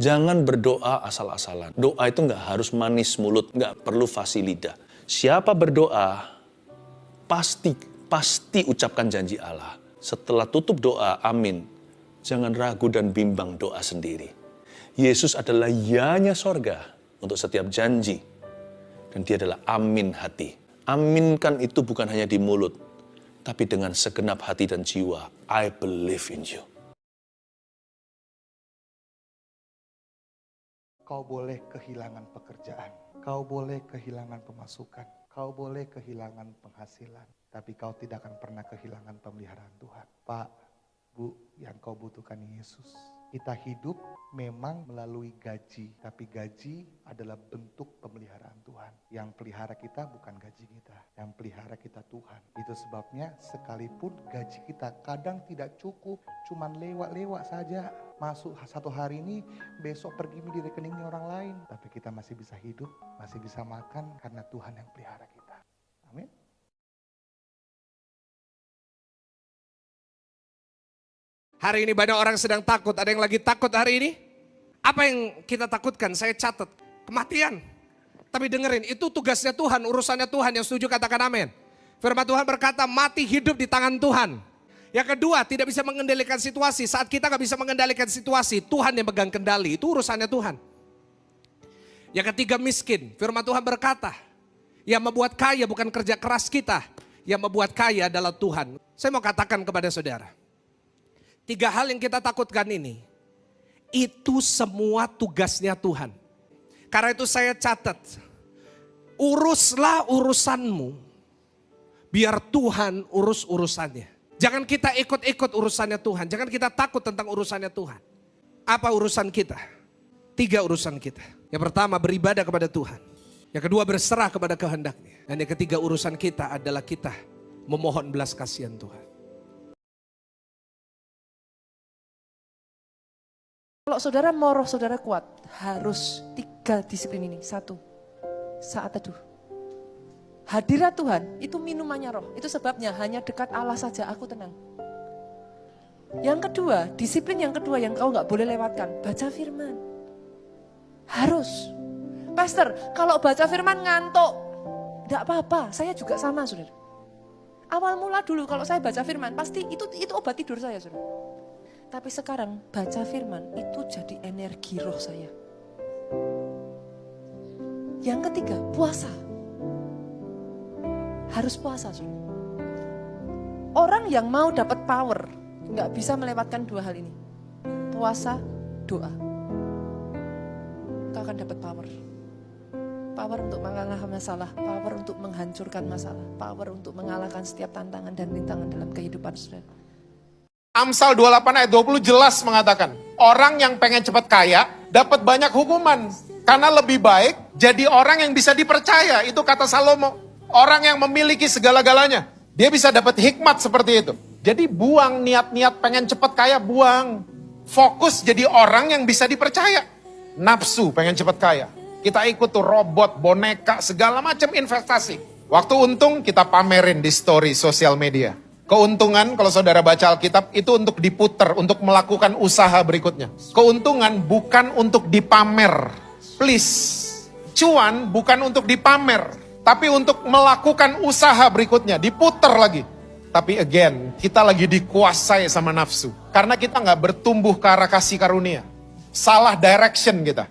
Jangan berdoa asal-asalan. Doa itu nggak harus manis mulut, nggak perlu fasih lidah. Siapa berdoa, pasti ucapkan janji Allah. Setelah tutup doa, amin. Jangan ragu dan bimbang doa sendiri. Yesus adalah ya-nya sorga untuk setiap janji. Dan dia adalah amin hati. Aminkan itu bukan hanya di mulut, tapi dengan segenap hati dan jiwa. I believe in you. Kau boleh kehilangan pekerjaan, kau boleh kehilangan pemasukan, kau boleh kehilangan penghasilan, tapi kau tidak akan pernah kehilangan pemeliharaan Tuhan. Pak, Bu, yang kau butuhkan Yesus. Kita hidup memang melalui gaji, tapi gaji adalah bentuk pemeliharaan Tuhan. Yang pelihara kita bukan gaji kita, yang pelihara kita Tuhan. Itu sebabnya sekalipun gaji kita kadang tidak cukup, cuman lewat-lewat saja. Masuk satu hari ini, besok pergi di rekeningnya orang lain. Tapi kita masih bisa hidup, masih bisa makan karena Tuhan yang pelihara kita. Amin. Hari ini banyak orang sedang takut. Ada yang lagi takut hari ini? Apa yang kita takutkan? Saya catat. Kematian. Tapi dengerin, itu tugasnya Tuhan, urusannya Tuhan. Yang setuju katakan amin. Firman Tuhan berkata, mati hidup di tangan Tuhan. Yang kedua, tidak bisa mengendalikan situasi. Saat kita gak bisa mengendalikan situasi, Tuhan yang pegang kendali. Itu urusannya Tuhan. Yang ketiga, miskin. Firman Tuhan berkata, yang membuat kaya bukan kerja keras kita. Yang membuat kaya adalah Tuhan. Saya mau katakan kepada saudara. 3 hal yang kita takutkan ini, itu semua tugasnya Tuhan. Karena itu saya catat, uruslah urusanmu, biar Tuhan urus urusannya. Jangan kita ikut-ikut urusannya Tuhan, jangan kita takut tentang urusannya Tuhan. Apa urusan kita? 3 urusan kita. Yang pertama, beribadah kepada Tuhan. Yang kedua, berserah kepada kehendaknya. Dan yang ketiga, urusan kita adalah kita memohon belas kasihan Tuhan. Kalau saudara mau roh saudara kuat, harus 3 disiplin ini. 1, saat teduh. Hadirat Tuhan, itu minumannya roh. Itu sebabnya hanya dekat Allah saja aku tenang. Yang kedua, disiplin yang kedua yang kau gak boleh lewatkan, baca firman. Harus. Pastor, kalau baca firman ngantuk, gak apa-apa, saya juga sama saudara. Awal mula dulu kalau saya baca firman, pasti itu obat tidur saya saudara. Tapi sekarang baca firman itu jadi energi roh saya. Yang ketiga, puasa. Harus puasa. Orang yang mau dapat power, nggak bisa melewatkan 2 hal ini. Puasa, doa. Kau akan dapat power. Power untuk mengalahkan masalah, power untuk menghancurkan masalah, power untuk mengalahkan setiap tantangan dan rintangan dalam kehidupan saudara. Amsal 28 ayat 20 jelas mengatakan, orang yang pengen cepat kaya dapat banyak hukuman. Karena lebih baik jadi orang yang bisa dipercaya. Itu kata Salomo. Orang yang memiliki segala-galanya. Dia bisa dapat hikmat seperti itu. Jadi buang niat-niat pengen cepat kaya, buang. Fokus jadi orang yang bisa dipercaya. Nafsu pengen cepat kaya. Kita ikut tuh robot, boneka, segala macam investasi. Waktu untung kita pamerin di story sosial media. Keuntungan kalau saudara baca Alkitab itu untuk diputer, untuk melakukan usaha berikutnya. Keuntungan bukan untuk dipamer, please. Cuan bukan untuk dipamer, tapi untuk melakukan usaha berikutnya, diputer lagi. Tapi again, kita lagi dikuasai sama nafsu. Karena kita nggak bertumbuh ke arah kasih karunia. Salah direction kita.